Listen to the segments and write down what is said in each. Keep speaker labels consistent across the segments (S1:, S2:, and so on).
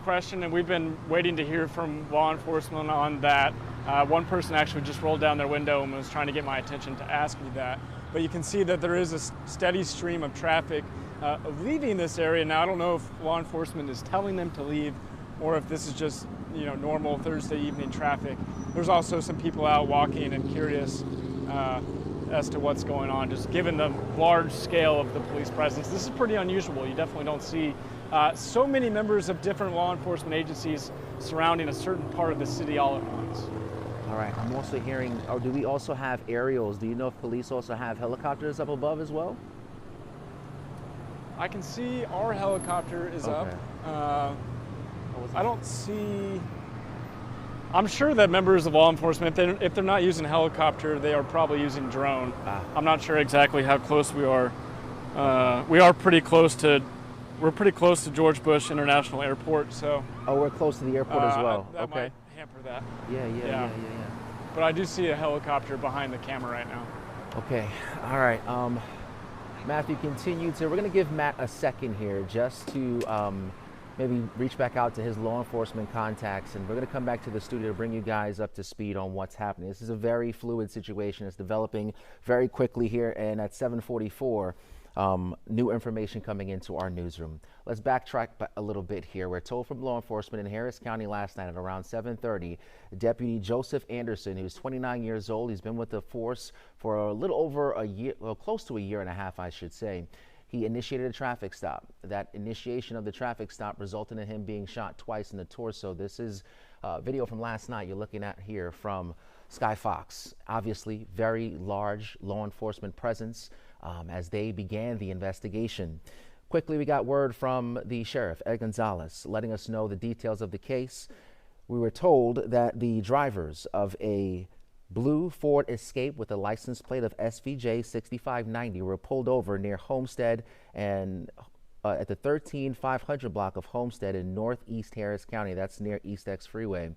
S1: question, and we've been waiting to hear from law enforcement on that. One person actually just rolled down their window and was trying to get my attention to ask me that. But you can see that there is a steady stream of traffic leaving this area. Now, I don't know if law enforcement is telling them to leave or if this is just, you know, normal Thursday evening traffic. There's also some people out walking and curious as to what's going on, just given the large scale of the police presence. This is pretty unusual. You definitely don't see so many members of different law enforcement agencies surrounding a certain part of the city all at once.
S2: All right, I'm also hearing, or do we also have aerials? Do you know if police also have helicopters up above as well?
S1: I can see our helicopter is up. I don't see, I'm sure that members of law enforcement, if they're not using helicopter, they are probably using drone. I'm not sure exactly how close we are. We are pretty close to, we're pretty close to George Bush International Airport, so.
S2: Oh, we're close to the airport as well.
S1: That
S2: okay.
S1: might hamper that.
S2: Yeah.
S1: But I do see a helicopter behind the camera right now.
S2: Okay, all right. Matthew, continue to, we're gonna give Matt a second here just to maybe reach back out to his law enforcement contacts, and we're going to come back to the studio to bring you guys up to speed on what's happening. This is a very fluid situation. It's developing very quickly here, and at 7:44, new information coming into our newsroom. Let's backtrack a little bit here. We're told from law enforcement in Harris County last night at around 7:30, Deputy Joseph Anderson, who's 29 years old, he's been with the force for a little over a year, well, close to a year and a half, I should say. He initiated a traffic stop. That initiation of the traffic stop resulted in him being shot twice in the torso. This is video from last night you're looking at here from Sky Fox. Obviously, very large law enforcement presence as they began the investigation. Quickly, we got word from the sheriff, Ed Gonzalez, letting us know the details of the case. We were told that the drivers of a blue Ford Escape with a license plate of SVJ 6590 were pulled over near Homestead and at the 13500 block of Homestead in northeast Harris County. That's near East X Freeway.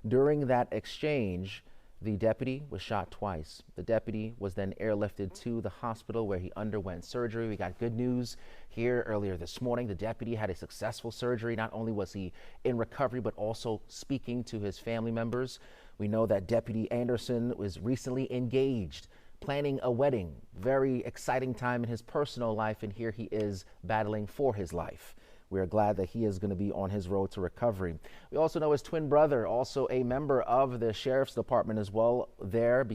S2: During that exchange, the deputy was shot twice. The deputy was then airlifted to the hospital where he underwent surgery. We got good news here earlier this morning. The deputy had a successful surgery. Not only was he in recovery, but also speaking to his family members. We know that Deputy Anderson was recently engaged, planning a wedding. Very exciting time in his personal life, and here he is battling for his life. We are glad that he is going to be on his road to recovery. We also know his twin brother, also a member of the sheriff's department as well, there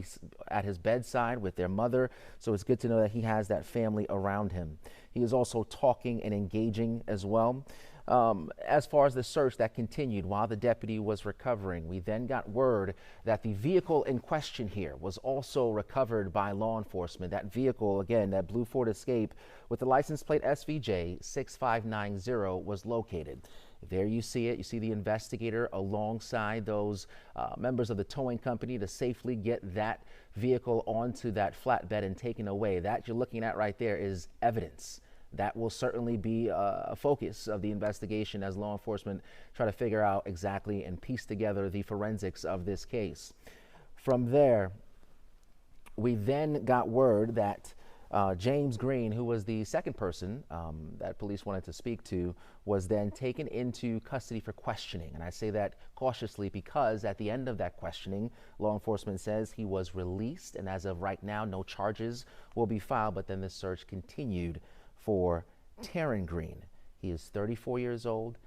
S2: at his bedside with their mother. So it's good to know that he has that family around him. He is also talking and engaging as well. As far as the search that continued while the deputy was recovering, we then got word that the vehicle in question here was also recovered by law enforcement. That vehicle, again, that blue Ford Escape with the license plate SVJ 6590 was located. There you see it. You see the investigator alongside those members of the towing company to safely get that vehicle onto that flatbed and taken away. That you're looking at right there is evidence. That will certainly be a focus of the investigation as law enforcement try to figure out exactly and piece together the forensics of this case. From there, we then got word that James Green, who was the second person that police wanted to speak to, was then taken into custody for questioning. And I say that cautiously because at the end of that questioning, law enforcement says he was released, and as of right now, no charges will be filed, but then the search continued for Terran Green. He is 34 years old,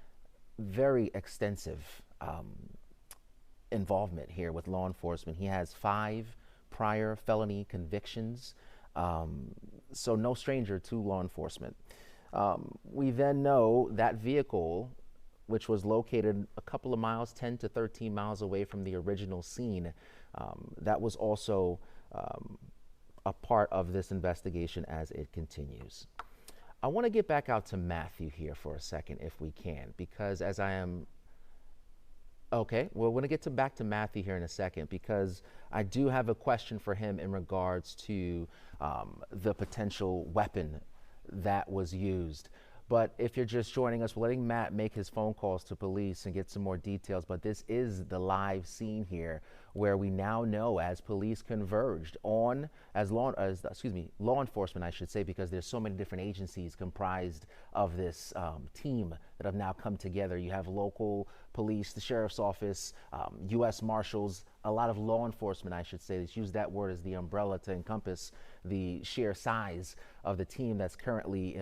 S2: very extensive involvement here with law enforcement. He has 5 prior felony convictions, so no stranger to law enforcement. We then know that vehicle, which was located a couple of miles, 10 to 13 miles away from the original scene, that was also a part of this investigation as it continues. I want to get back out to Matthew here for a second, if we can, because as I am, okay, well, we're going to get back to Matthew here in a second, because I do have a question for him in regards to the potential weapon that was used. But if you're just joining us, we're letting Matt make his phone calls to police and get some more details. But this is the live scene here, where we now know, as police converged on, law enforcement, I should say, because there's so many different agencies comprised of this team that have now come together. You have local police, the sheriff's office, U.S. Marshals, a lot of law enforcement, I should say. Let's use that word as the umbrella to encompass the sheer size of the team that's currently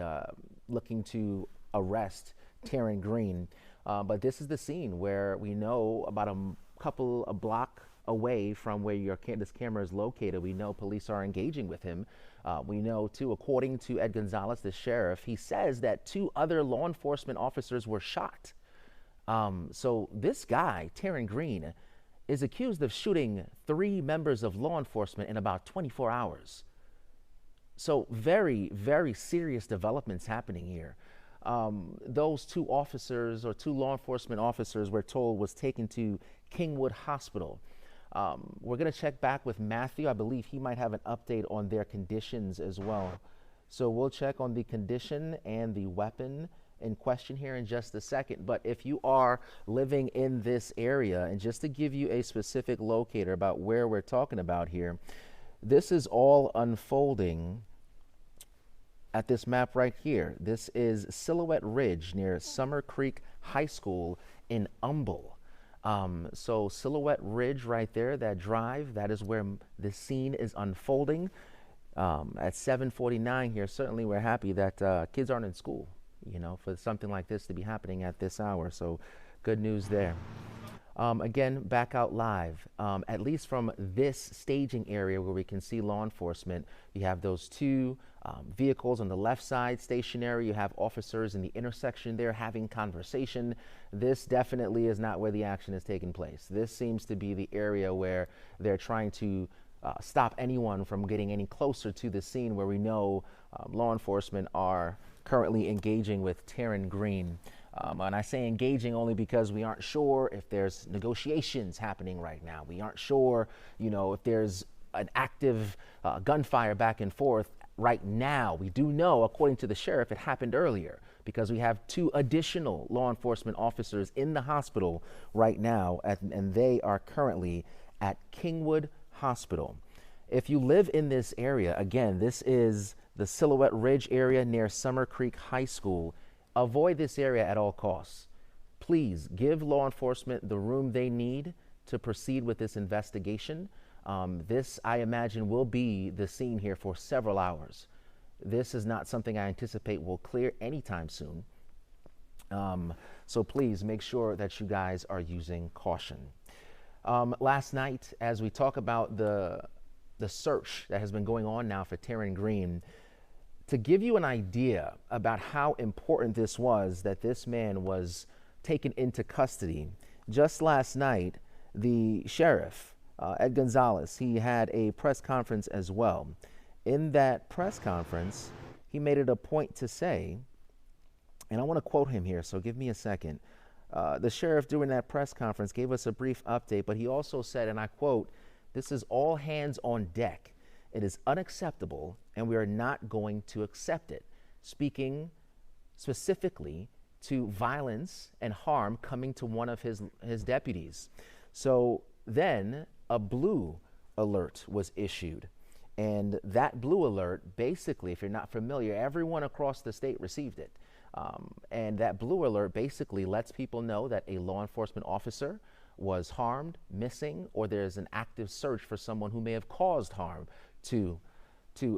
S2: looking to arrest Terran Green. But this is the scene where we know about a block away from where this camera is located. We know police are engaging with him. We know, too, according to Ed Gonzalez, the sheriff, he says that 2 other law enforcement officers were shot. So this guy, Terran Green, is accused of shooting 3 members of law enforcement in about 24 hours. So very, very serious developments happening here. Those 2 officers, or 2 law enforcement officers, we're told was taken to Kingwood Hospital. We're going to check back with Matthew. I believe he might have an update on their conditions as well. So we'll check on the condition and the weapon in question here in just a second. But if you are living in this area, and just to give you a specific locator about where we're talking about here, this is all unfolding at this map right here. This is Silhouette Ridge near Summer Creek High School in Humble. So Silhouette Ridge right there, that drive, that is where the scene is unfolding. At 7:49 here, certainly we're happy that kids aren't in school, for something like this to be happening at this hour. So good news there. Again, back out live, at least from this staging area where we can see law enforcement. You have those 2 vehicles on the left side stationary. You have officers in the intersection there having conversation. This definitely is not where the action is taking place. This seems to be the area where they're trying to stop anyone from getting any closer to the scene, where we know law enforcement are currently engaging with Terran Green. And I say engaging only because we aren't sure if there's negotiations happening right now. We aren't sure, if there's an active gunfire back and forth right now. We do know, according to the sheriff, it happened earlier, because we have 2 additional law enforcement officers in the hospital right now, and they are currently at Kingwood Hospital. If you live in this area, again, this is the Silhouette Ridge area near Summer Creek High School. Avoid this area at all costs. Please give law enforcement the room they need to proceed with this investigation. This, I imagine, will be the scene here for several hours. This is not something I anticipate will clear anytime soon. So please make sure that you guys are using caution. Last night, as we talk about the search that has been going on now for Terran Green, to give you an idea about how important this was, that this man was taken into custody, just last night, the sheriff, Ed Gonzalez, he had a press conference as well. In that press conference, he made it a point to say, and I want to quote him here, so give me a second. The sheriff, during that press conference, gave us a brief update, but he also said, and I quote, "This is all hands on deck. It is unacceptable, and we are not going to accept it," speaking specifically to violence and harm coming to one of his deputies. So then a blue alert was issued. And that blue alert, basically, if you're not familiar, everyone across the state received it. And that blue alert basically lets people know that a law enforcement officer was harmed, missing, or there's an active search for someone who may have caused harm to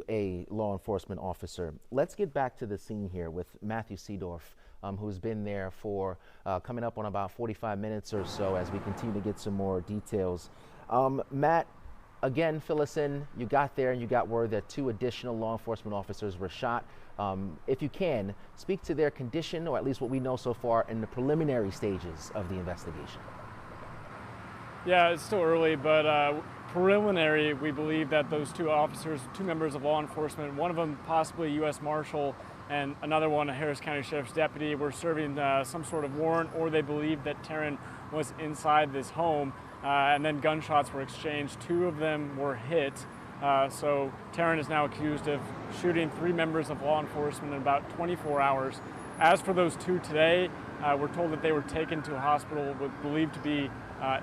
S2: a law enforcement officer. Let's get back to the scene here with Matthew Seedorf, who's been there for coming up on about 45 minutes or so, as we continue to get some more details. Matt, again, fill us in. You got there and you got word that 2 additional law enforcement officers were shot. If you can, speak to their condition, or at least what we know so far in the preliminary stages of the investigation.
S1: Yeah, it's still early, but preliminary, we believe that those 2 officers, 2 members of law enforcement, one of them possibly a U.S. Marshal, and another one a Harris County Sheriff's deputy, were serving some sort of warrant, or they believe that Terran was inside this home, and then gunshots were exchanged. 2 of them were hit. So Terran is now accused of shooting 3 members of law enforcement in about 24 hours. As for those two today, we're told that they were taken to a hospital with believed to be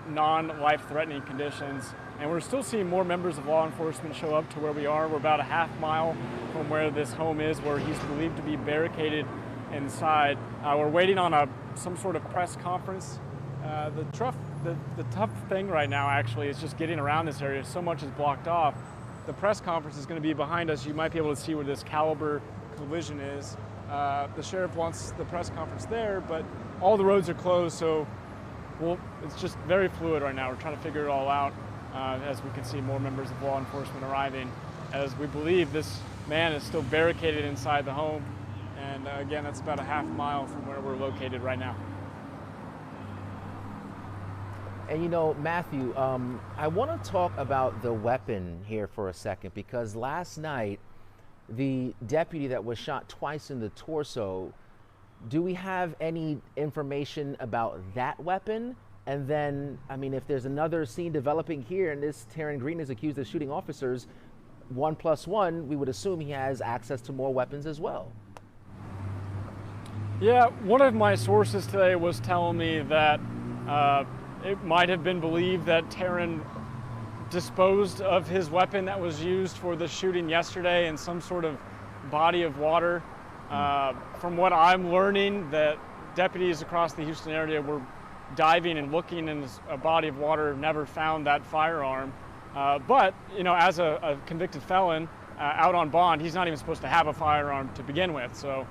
S1: non-life-threatening conditions. And we're still seeing more members of law enforcement show up to where we are. We're about a half mile from where this home is, where he's believed to be barricaded inside. We're waiting on some sort of press conference. The tough thing right now actually is just getting around this area. So much is blocked off. The press conference is going to be behind us. You might be able to see where this Caliber collision is. The sheriff wants the press conference there, but all the roads are closed, so it's just very fluid right now. We're trying to figure it all out as we can see more members of law enforcement arriving, as we believe this man is still barricaded inside the home. And again, that's about a half mile from where we're located right now.
S2: And you know, Matthew, I want to talk about the weapon here for a second, because last night, the deputy that was shot twice in the torso, do we have any information about that weapon? And then, I mean, if there's another scene developing here and this Terran Green is accused of shooting officers, 1 + 1, we would assume he has access to more weapons as well.
S1: Yeah, one of my sources today was telling me that it might have been believed that Terran disposed of his weapon that was used for the shooting yesterday in some sort of body of water. From what I'm learning, that deputies across the Houston area were diving and looking in a body of water, never found that firearm. But, you know, as a convicted felon out on bond, he's not even supposed to have a firearm to begin with. So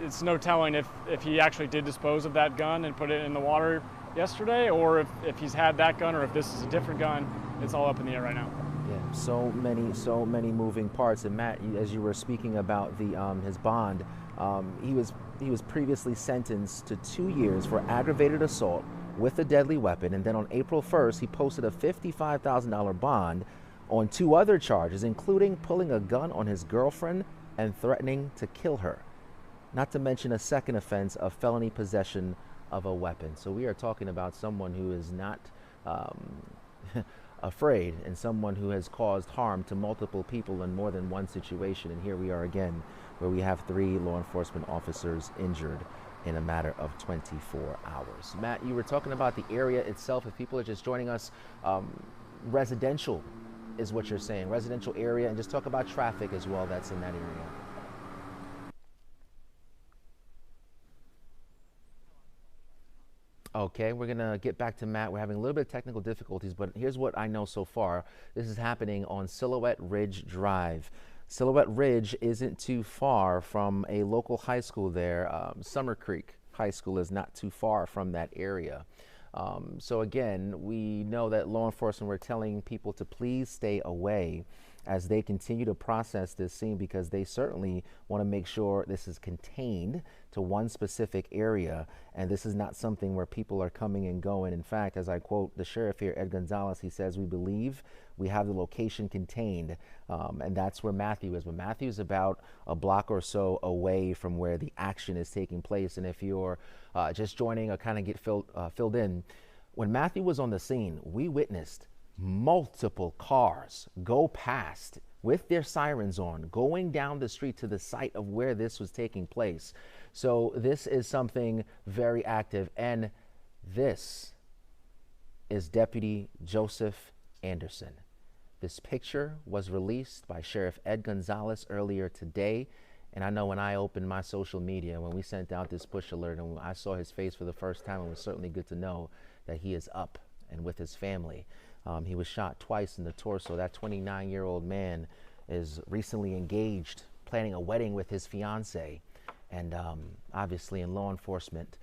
S1: it's no telling if he actually did dispose of that gun and put it in the water yesterday, or if he's had that gun, or if this is a different gun. It's all up in the air right now.
S2: Yeah, so many moving parts. And Matt, as you were speaking about his bond, he was previously sentenced to 2 years for aggravated assault with a deadly weapon, and then on April 1st, he posted a $55,000 bond on 2 other charges, including pulling a gun on his girlfriend and threatening to kill her. Not to mention a second offense of felony possession of a weapon. So we are talking about someone who is not afraid, and someone who has caused harm to multiple people in more than one situation. And here we are again, where we have 3 law enforcement officers injured in a matter of 24 hours. Matt, you were talking about the area itself. If people are just joining us, residential is what you're saying, residential area, and just talk about traffic as well that's in that area. Okay, we're gonna get back to Matt. We're having a little bit of technical difficulties, but here's what I know so far. This is happening on Silhouette Ridge Drive. Silhouette Ridge isn't too far from a local high school there. Summer Creek High School is not too far from that area. So again, we know that law enforcement were telling people to please stay away as they continue to process this scene, because they certainly want to make sure this is contained to one specific area, and this is not something where people are coming and going. In fact, as I quote the sheriff here, Ed Gonzalez, he says, "We believe we have the location contained," and that's where Matthew is. But Matthew's about a block or so away from where the action is taking place. And if you're just joining or kind of get filled in, when Matthew was on the scene, we witnessed multiple cars go past with their sirens on, going down the street to the site of where this was taking place. So this is something very active. And this is Deputy Joseph Anderson. This picture was released by Sheriff Ed Gonzalez earlier today. And I know when I opened my social media, when we sent out this push alert and I saw his face for the first time, it was certainly good to know that he is up and with his family. He was shot twice in the torso. That 29-year-old man is recently engaged, planning a wedding with his fiance. And obviously in law enforcement,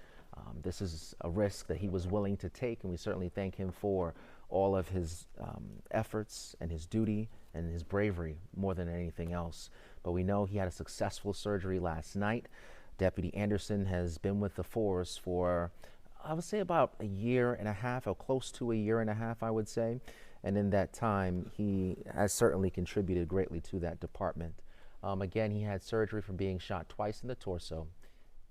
S2: this is a risk that he was willing to take, and we certainly thank him for all of his efforts and his duty and his bravery more than anything else. But we know he had a successful surgery last night. Deputy Anderson has been with the force for, I would say, about a year and a half, or close to a year and a half, I would say. And in that time, he has certainly contributed greatly to that department. Again, he had surgery from being shot twice in the torso.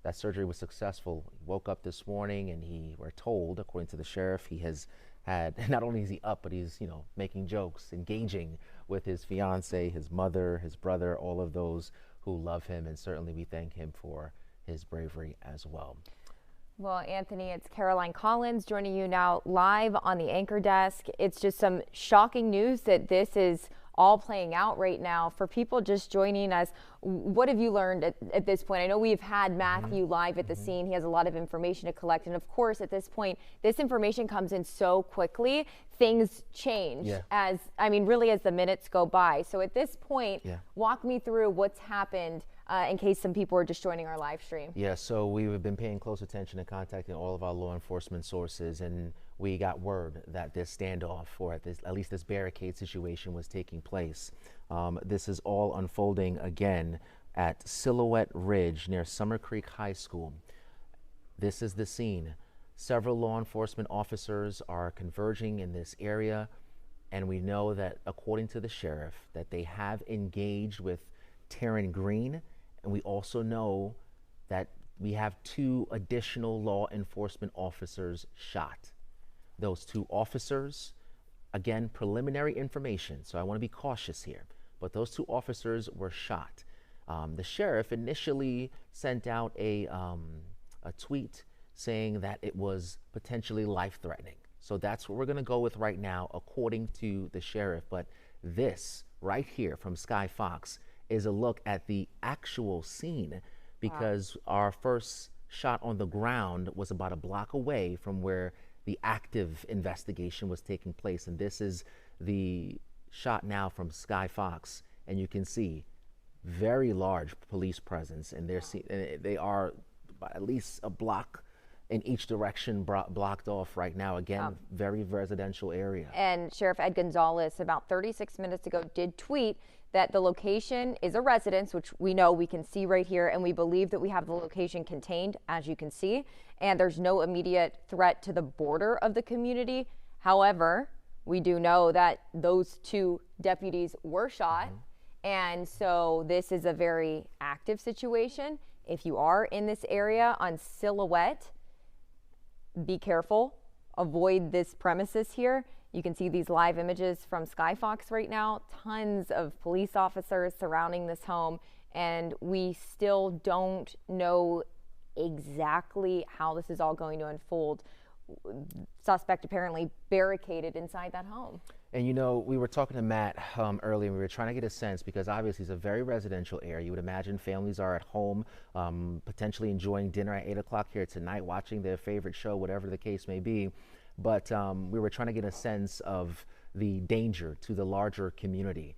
S2: That surgery was successful. He woke up this morning, and we're told, according to the sheriff, he has had, not only is he up, but he's, making jokes, engaging with his fiance, his mother, his brother, all of those who who love him, and certainly we thank him for his bravery as well.
S3: Well, Anthony, it's Caroline Collins joining you now live on the anchor desk. It's just some shocking news that this is all playing out right now. For people just joining us, what have you learned at this point? I know we've had Matthew live at the scene. He has a lot of information to collect. And of course, at this point, this information comes in so quickly. Things change as the minutes go by. So at this point, walk me through what's happened in case some people are just joining our live stream.
S2: Yeah, so we've been paying close attention and contacting all of our law enforcement sources, and we got word that this standoff, or at least this barricade situation, was taking place. This is all unfolding again at Silhouette Ridge near Summer Creek High School. This is the scene. Several law enforcement officers are converging in this area, and we know that, according to the sheriff, that they have engaged with Terran Green, and we also know that we have 2 additional law enforcement officers shot. Those 2 officers, again, preliminary information, so I want to be cautious here, but those 2 officers were shot. The sheriff initially sent out a tweet saying that it was potentially life-threatening. So that's what we're going to go with right now, according to the sheriff. But this right here from Sky Fox is a look at the actual scene, because our first shot on the ground was about a block away from where the active investigation was taking place. And this is the shot now from Sky Fox, and you can see very large police presence, and they are at least a block in each direction blocked off right now. Again, very residential area.
S3: And Sheriff Ed Gonzalez, about 36 minutes ago, did tweet that the location is a residence, which we know we can see right here, and we believe that we have the location contained, as you can see, and there's no immediate threat to the border of the community. However, we do know that those 2 deputies were shot, and so this is a very active situation. If you are in this area on Silhouette, be careful, avoid this premises here. You can see these live images from Sky Fox right now. Tons of police officers surrounding this home, and we still don't know exactly how this is all going to unfold. Suspect apparently barricaded inside that home.
S2: And you know, we were talking to Matt earlier, and we were trying to get a sense, because obviously it's a very residential area. You would imagine families are at home, potentially enjoying dinner at 8 o'clock here tonight, watching their favorite show, whatever the case may be. But we were trying to get a sense of the danger to the larger community.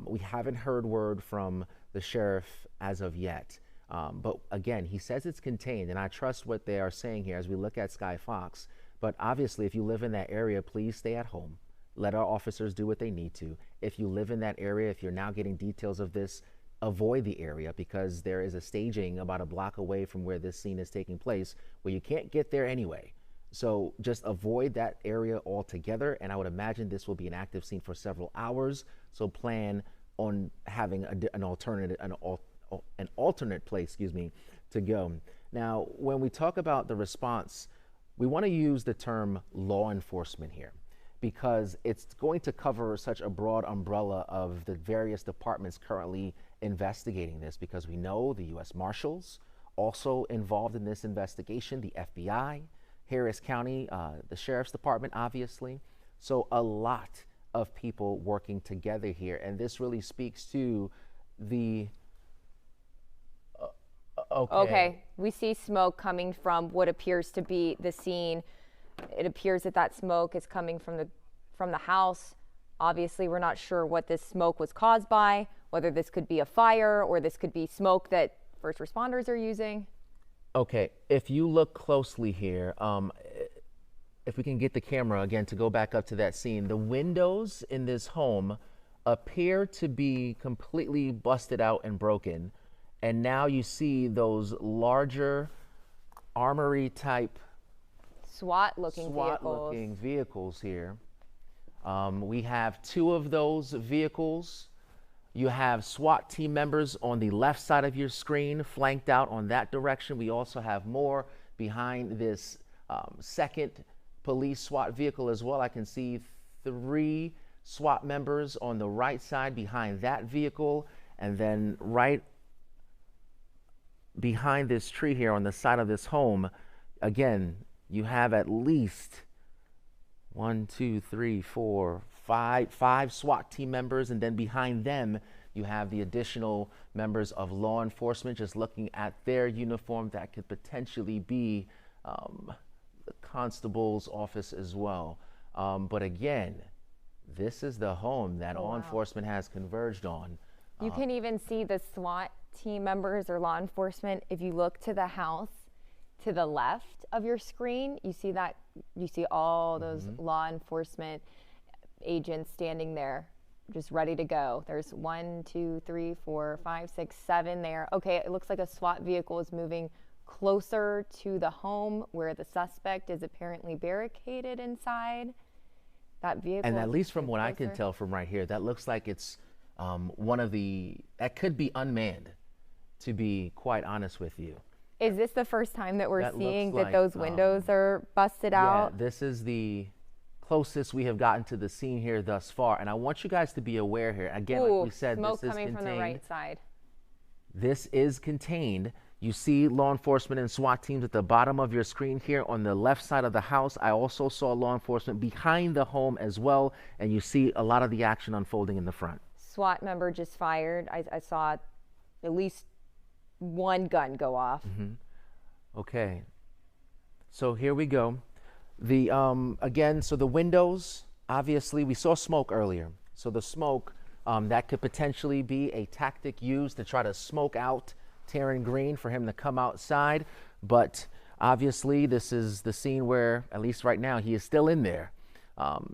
S2: We haven't heard word from the sheriff as of yet. But again, he says it's contained, and I trust what they are saying here as we look at Sky Fox. But obviously, if you live in that area, please stay at home. Let our officers do what they need to. If you live in that area, if you're now getting details of this, avoid the area, because there is a staging about a block away from where this scene is taking place, where you can't get there anyway. So just avoid that area altogether, and I would imagine this will be an active scene for several hours. So plan on having an alternate place, to go. Now, when we talk about the response, we want to use the term law enforcement here, because it's going to cover such a broad umbrella of the various departments currently investigating this, because we know the U.S. Marshals also involved in this investigation, the FBI, Harris County, the Sheriff's Department, obviously. So a lot of people working together here, and this really speaks to the
S3: Okay, we see smoke coming from what appears to be the scene. It appears that that smoke is coming from the house. Obviously, we're not sure what this smoke was caused by, whether this could be a fire or this could be smoke that first responders are using.
S2: Okay, if you look closely here, if we can get the camera again to go back up to that scene, the windows in this home appear to be completely busted out and broken. And now you see those larger armory type
S3: SWAT-looking
S2: vehicles here. We have 2 of those vehicles. You have SWAT team members on the left side of your screen, flanked out on that direction. We also have more behind this second police SWAT vehicle as well. I can see 3 SWAT members on the right side behind that vehicle, and then right behind this tree here on the side of this home, again, you have at least 1, 2, 3, 4, 5 SWAT team members, and then behind them you have the additional members of law enforcement. Just looking at their uniform, that could potentially be the constable's office as well. But again, this is the home that law enforcement has converged on.
S3: You can even see the SWAT team members or law enforcement. If you look to the house to the left of your screen, you see that, you see all those law enforcement agents standing there just ready to go. There's 1, 2, 3, 4, 5, 6, 7 there. Okay, it looks like a SWAT vehicle is moving closer to the home where the suspect is apparently barricaded inside. That vehicle.
S2: And at least from what I can tell from right here, that looks like it's one of the, that could be unmanned, to be quite honest with you.
S3: Is this the first time that we're seeing that those windows are busted out?
S2: Yeah, this is the closest we have gotten to the scene here thus far. And I want you guys to be aware here. Again, like we said,
S3: smoke
S2: this is
S3: coming
S2: contained.
S3: from the right side.
S2: This is contained. You see law enforcement and SWAT teams at the bottom of your screen here on the left side of the house. I also saw law enforcement behind the home as well. And you see a lot of the action unfolding in the front.
S3: SWAT member just fired. I saw at least one gun go off.
S2: Okay. So here we go. The again, so the windows, obviously we saw smoke earlier. So the smoke, that could potentially be a tactic used to try to smoke out Terran Green for him to come outside. But obviously this is the scene where, at least right now, he is still in there.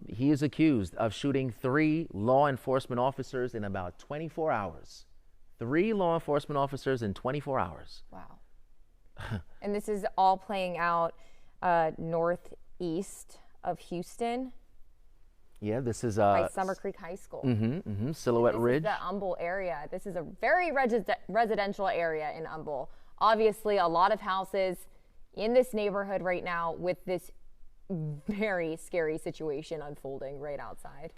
S2: He is accused of shooting 3 law enforcement officers in about 24 hours. 3 law enforcement officers in 24 hours.
S3: Wow. And this is all playing out northeast of Houston.
S2: Yeah, this is
S3: by Summer Creek High School.
S2: Silhouette Ridge.
S3: This is the Humble area. This is a very residential area in Humble. Obviously, a lot of houses in this neighborhood right now with this very scary situation unfolding right outside.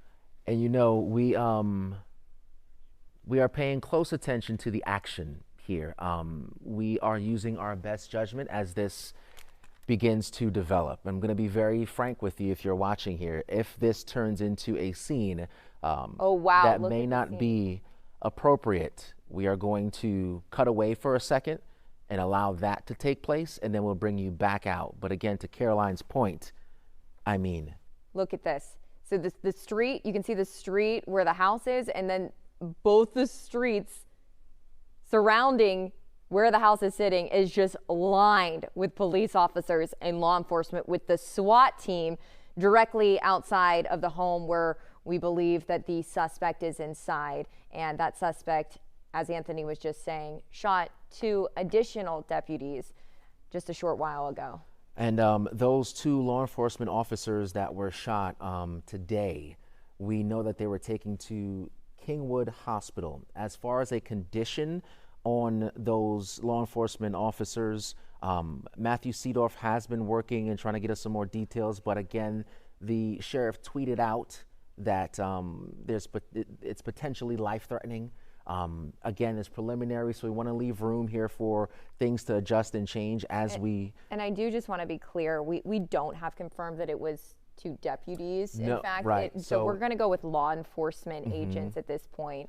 S2: And you know, we are paying close attention to the action here. We are using our best judgment as this begins to develop. I'm going to be very frank with you if you're watching here. If this turns into a scene that may not be appropriate, we are going to cut away for a second and allow that to take place, and then we'll bring you back out. But again, to Caroline's point, I mean,
S3: look at this. So the street, you can see the street where the house is, and then both the streets surrounding where the house is sitting is just lined with police officers and law enforcement, with the SWAT team directly outside of the home where we believe that the suspect is inside. And that suspect, as Anthony was just saying, shot 2 additional deputies just a short while ago.
S2: And those 2 law enforcement officers that were shot today, we know that they were taken to Kingwood Hospital. As far as a condition on those law enforcement officers, Matthew Seedorf has been working and trying to get us some more details. But again, the sheriff tweeted out that it's potentially life-threatening. Again, it's preliminary, so we want to leave room here for things to adjust and change as we. And
S3: I do just want to be clear, we don't have confirmed that it was 2 deputies.
S2: No,
S3: in fact,
S2: right.
S3: So we're going to go with law enforcement agents at this point.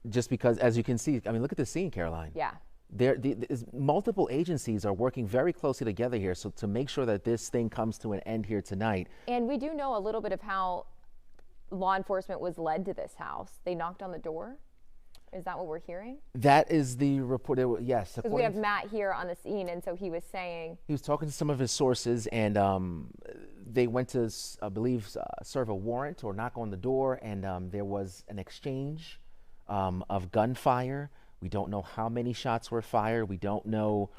S2: Just because, as you can see, I mean, look at the scene, Caroline.
S3: Yeah.
S2: Multiple agencies are working very closely together here, so to make sure that this thing comes to an end here tonight.
S3: And we do know a little bit of how law enforcement was led to this house. They knocked on the door. Is that what we're hearing?
S2: That is the report. Yes.
S3: Because we have Matt here on the scene, and so he was saying.
S2: He was talking to some of his sources, and they went to, I believe, serve a warrant or knock on the door, and there was an exchange of gunfire. We don't know how many shots were fired. We don't know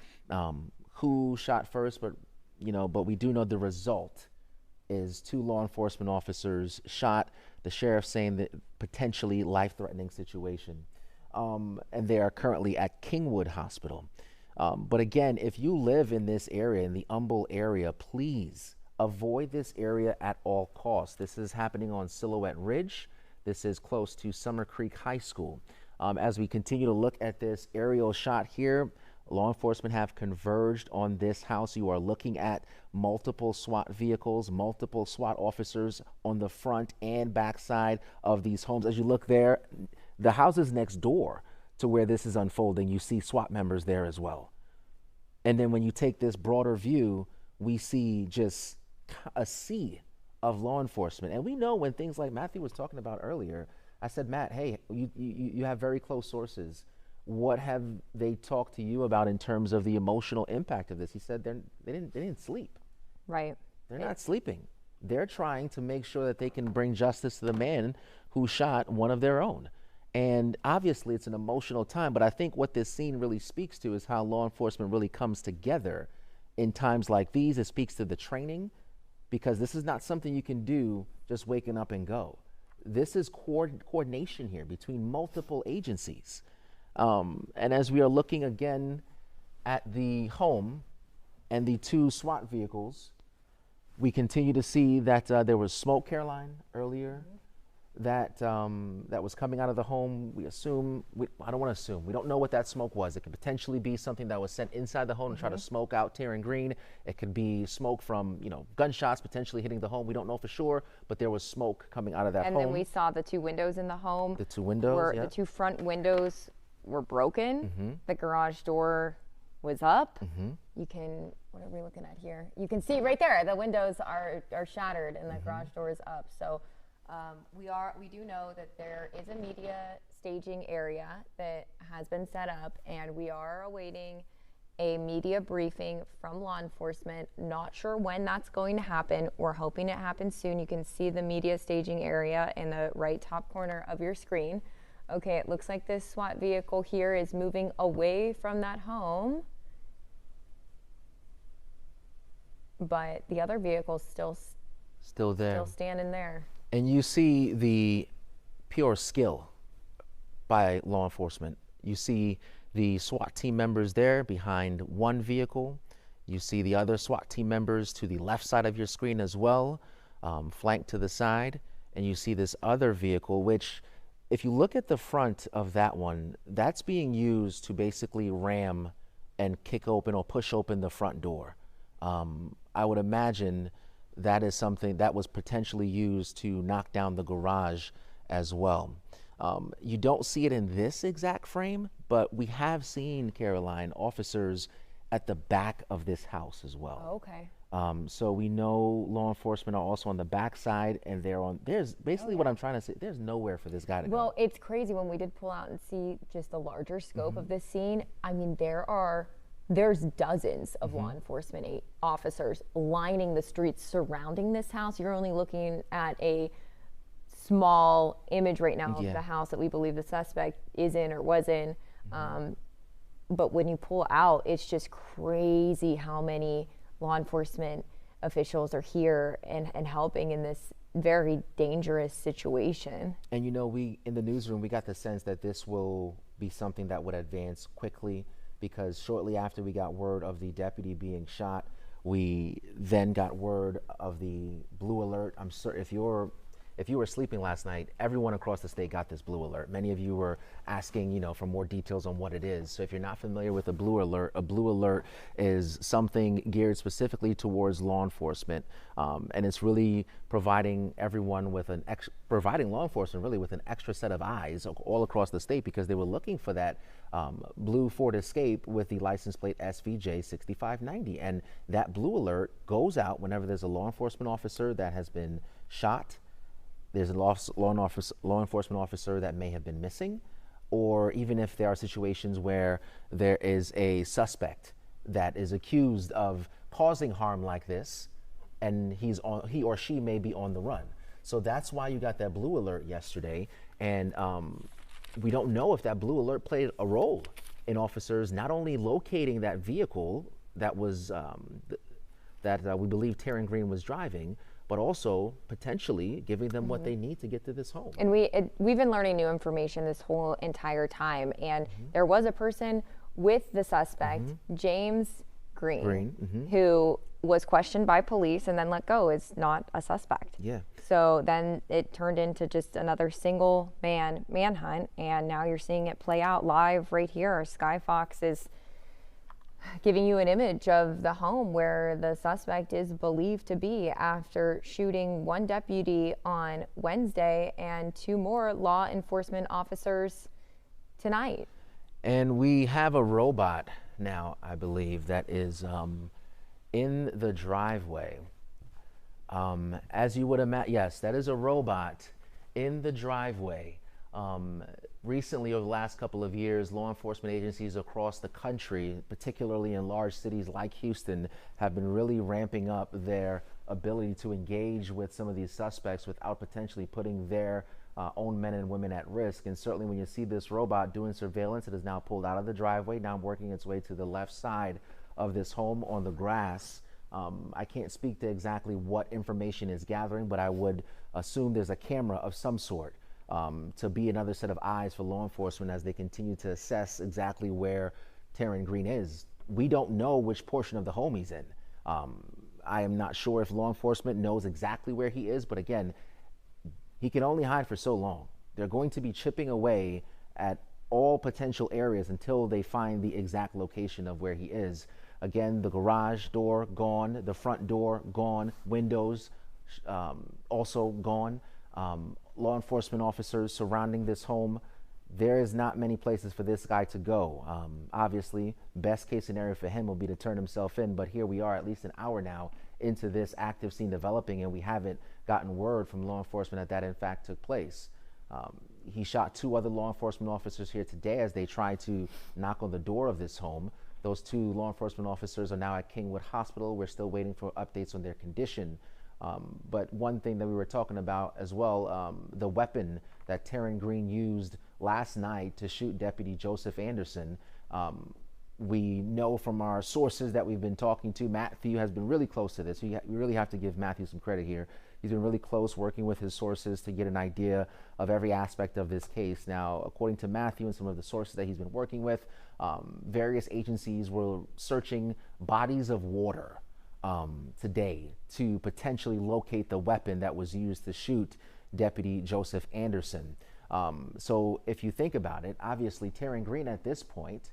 S2: who shot first, but we do know the result is 2 law enforcement officers shot. The sheriff saying that potentially life-threatening situation. And they are currently at Kingwood Hospital. But again, if you live in this area, in the Humble area, please avoid this area at all costs. This is happening on Silhouette Ridge. This is close to Summer Creek High School. As we continue to look at this aerial shot here, Law enforcement have converged on this house. You are looking at multiple SWAT vehicles, multiple SWAT officers on the front and back side of these homes. As you look there, the houses next door to where this is unfolding, you see SWAT members there as well. And then when you take this broader view, we see just a sea of law enforcement. And we know when things like Matthew was talking about earlier, I said, Matt, hey, you have very close sources. What have they talked to you about in terms of the emotional impact of this? He said they didn't sleep.
S3: Right.
S2: They're not sleeping. They're trying to make sure that they can bring justice to the man who shot one of their own. And obviously it's an emotional time, but I think what this scene really speaks to is how law enforcement really comes together in times like these. It speaks to the training, because this is not something you can do just waking up and go. This is coordination here between multiple agencies. And as we are looking again at the home and the two SWAT vehicles, we continue to see that there was smoke, Caroline, earlier, that was coming out of the home. We assume, I don't want to assume, we don't know what that smoke was. It could potentially be something that was sent inside the home to try to smoke out Terran Green. It could be smoke from, gunshots potentially hitting the home. We don't know for sure, but there was smoke coming out of that home.
S3: And then we saw the two windows in the home.
S2: The two windows,
S3: The two front windows were broken. The garage door was up. You can, what are we looking at here? You can see right there, the windows are shattered and the garage door is up. So we do know that there is a media staging area that has been set up, and we are awaiting a media briefing from law enforcement. Not sure when that's going to happen. We're hoping it happens soon. You can see the media staging area in the right top corner of your screen. Okay, it looks like this SWAT vehicle here is moving away from that home, but the other vehicle's still there, still standing there.
S2: And you see the pure skill by law enforcement. You see the SWAT team members there behind one vehicle. You see the other SWAT team members to the left side of your screen as well, flanked to the side. And you see this other vehicle, which, if you look at the front of that one, that's being used to basically ram and kick open or push open the front door. I would imagine that is something that was potentially used to knock down the garage as well. You don't see it in this exact frame, but we have seen, Caroline, officers at the back of this house as well.
S3: Oh, okay.
S2: So we know law enforcement are also on the back side, and there's basically what I'm trying to say, there's nowhere for this guy to go.
S3: Well, it's crazy when we did pull out and see just the larger scope of this scene. I mean, there's dozens of law enforcement officers lining the streets surrounding this house. You're only looking at a small image right now of the house that we believe the suspect is in or was in. But when you pull out, it's just crazy how many law enforcement officials are here and helping in this very dangerous situation.
S2: And we, in the newsroom, we got the sense that this will be something that would advance quickly, because shortly after we got word of the deputy being shot, we then got word of the blue alert. I'm certain if you were sleeping last night, everyone across the state got this blue alert. Many of you were asking, for more details on what it is. So if you're not familiar with a blue alert is something geared specifically towards law enforcement, and it's really providing everyone with providing law enforcement really with an extra set of eyes all across the state, because they were looking for that blue Ford Escape with the license plate SVJ 6590, and that blue alert goes out whenever there's a law enforcement officer that has been shot. There's a law enforcement officer that may have been missing, or even if there are situations where there is a suspect that is accused of causing harm like this, and he or she may be on the run. So that's why you got that blue alert yesterday, and we don't know if that blue alert played a role in officers not only locating that vehicle that was that we believe Terran Green was driving, but also potentially giving them what they need to get to this home.
S3: And we've been learning new information this whole entire time. And there was a person with the suspect, James Green, who was questioned by police and then let go as not a suspect.
S2: Yeah.
S3: So then it turned into just another single manhunt, and now you're seeing it play out live right here. Sky Fox is Giving you an image of the home where the suspect is believed to be after shooting one deputy on Wednesday and 2 more law enforcement officers tonight.
S2: And we have a robot now, I believe, that is in the driveway. As you would imagine, yes, that is a robot in the driveway. Recently, over the last couple of years, law enforcement agencies across the country, particularly in large cities like Houston, have been really ramping up their ability to engage with some of these suspects without potentially putting their own men and women at risk. And certainly when you see this robot doing surveillance, it is now pulled out of the driveway, now working its way to the left side of this home on the grass. I can't speak to exactly what information is gathering, but I would assume there's a camera of some sort to be another set of eyes for law enforcement as they continue to assess exactly where Terran Green is. We don't know which portion of the home he's in. I am not sure if law enforcement knows exactly where he is, but again, he can only hide for so long. They're going to be chipping away at all potential areas until they find the exact location of where he is. Again, the garage door gone, the front door gone, windows also gone. Law enforcement officers surrounding this home. There is not many places for this guy to go. Obviously, best case scenario for him will be to turn himself in, but here we are at least an hour now into this active scene developing, and we haven't gotten word from law enforcement that in fact took place. He shot 2 other law enforcement officers here today as they tried to knock on the door of this home. Those 2 law enforcement officers are now at Kingwood Hospital. We're still waiting for updates on their condition. But one thing that we were talking about as well, the weapon that Terran Green used last night to shoot Deputy Joseph Anderson. We know from our sources that we've been talking to, Matthew has been really close to this. We really have to give Matthew some credit here. He's been really close working with his sources to get an idea of every aspect of this case. Now, according to Matthew and some of the sources that he's been working with, various agencies were searching bodies of water today to potentially locate the weapon that was used to shoot Deputy Joseph Anderson. So if you think about it, obviously Terran Green at this point,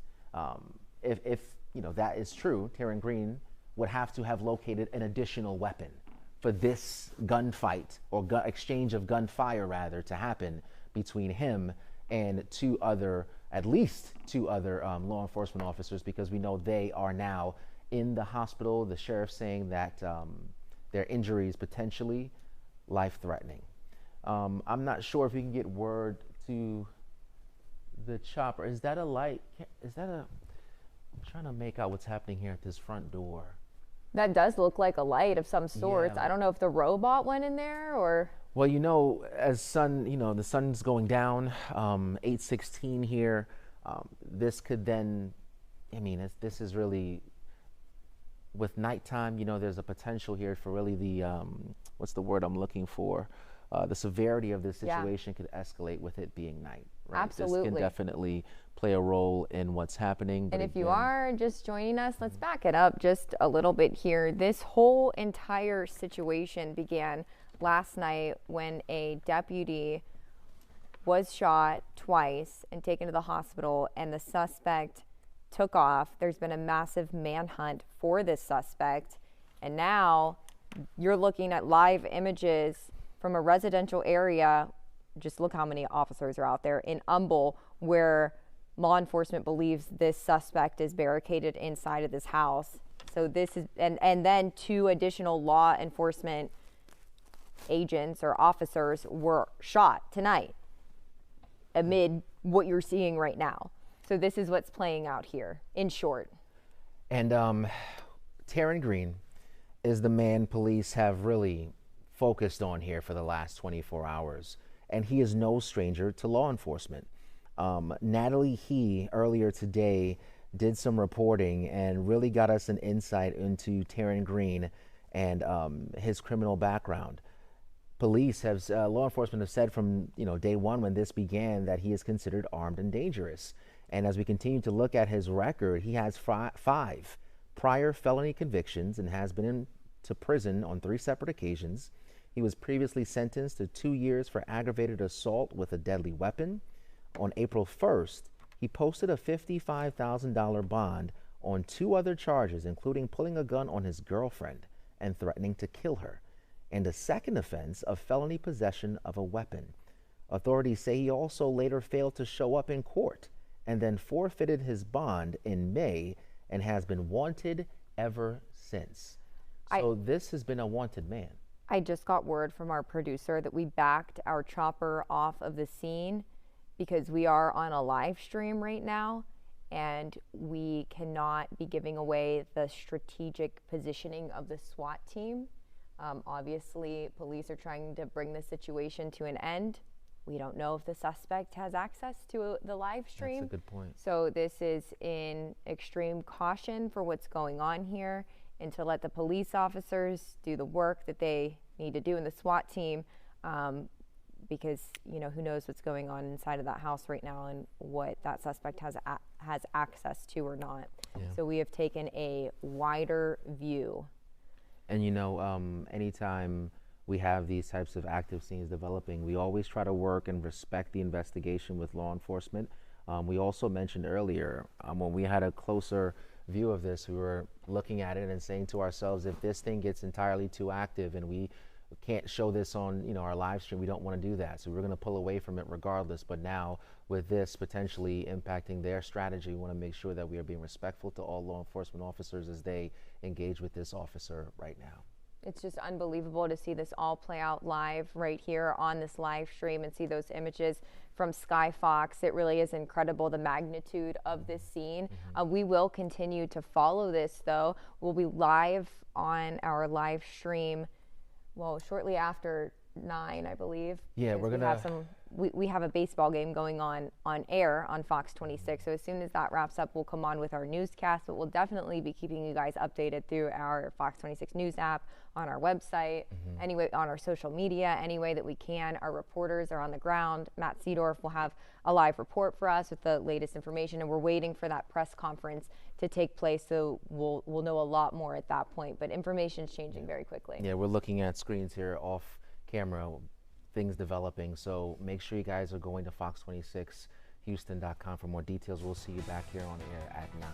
S2: if you know that is true, Terran Green would have to have located an additional weapon for this gunfight or exchange of gunfire rather to happen between him and at least two other law enforcement officers, because we know they are now in the hospital. The sheriff saying that their injuries potentially life-threatening. I'm not sure if we can get word to the chopper. Is that a light? I'm trying to make out what's happening here at this front door.
S3: That does look like a light of some sort.
S2: Yeah.
S3: I don't know if the robot went in there or.
S2: Well, as the sun's going down, 8:16 here. This could then, this is really, with nighttime, there's a potential here for really the, what's the word I'm looking for? The severity of this situation could escalate with it being night. Right?
S3: Absolutely.
S2: This can definitely play a role in what's happening.
S3: And if you are just joining us, let's back it up just a little bit here. This whole entire situation began last night when a deputy was shot twice and taken to the hospital, and the suspect took off. There's been a massive manhunt for this suspect, and now you're looking at live images from a residential area. Just look how many officers are out there in Humble, where law enforcement believes this suspect is barricaded inside of this house. So this is, and then 2 additional law enforcement agents or officers were shot tonight amid what you're seeing right now. So this is what's playing out here in short.
S2: And Terran Green is the man police have really focused on here for the last 24 hours. And he is no stranger to law enforcement. Natalie earlier today did some reporting and really got us an insight into Terran Green and his criminal background. Police have, law enforcement have said from day one when this began that he is considered armed and dangerous. And as we continue to look at his record, he has 5 prior felony convictions and has been to prison on 3 separate occasions. He was previously sentenced to 2 years for aggravated assault with a deadly weapon. On April 1st, he posted a $55,000 bond on 2 other charges, including pulling a gun on his girlfriend and threatening to kill her, and a second offense of felony possession of a weapon. Authorities say he also later failed to show up in court and then forfeited his bond in May and has been wanted ever since. So this has been a wanted man.
S3: I just got word from our producer that we backed our chopper off of the scene because we are on a live stream right now and we cannot be giving away the strategic positioning of the SWAT team. Obviously, police are trying to bring the situation to an end. We don't know if the suspect has access to the live stream.
S2: That's a good point.
S3: So this is in extreme caution for what's going on here, and to let the police officers do the work that they need to do in the SWAT team, because who knows what's going on inside of that house right now and what that suspect has access to or not.
S2: Yeah.
S3: So we have taken a wider view.
S2: And anytime we have these types of active scenes developing, we always try to work and respect the investigation with law enforcement. We also mentioned earlier, when we had a closer view of this, we were looking at it and saying to ourselves, if this thing gets entirely too active and we can't show this on our live stream, we don't want to do that. So we're going to pull away from it regardless. But now with this potentially impacting their strategy, we want to make sure that we are being respectful to all law enforcement officers as they engage with this officer right now.
S3: It's just unbelievable to see this all play out live right here on this live stream and see those images from Sky Fox. It really is incredible, the magnitude of this scene. We will continue to follow this, though. We'll be live on our live stream, well, shortly after 9, I believe.
S2: Yeah, we're gonna
S3: have we have a baseball game going on air on Fox 26. So as soon as that wraps up, we'll come on with our newscast, but we'll definitely be keeping you guys updated through our Fox 26 News app, on our website, anyway, on our social media, any way that we can. Our reporters are on the ground. Matt Seedorf will have a live report for us with the latest information, and we're waiting for that press conference to take place, so we'll know a lot more at that point. But information is changing very quickly.
S2: Yeah, we're looking at screens here off camera, things developing. So make sure you guys are going to fox26houston.com for more details. We'll see you back here on air at 9.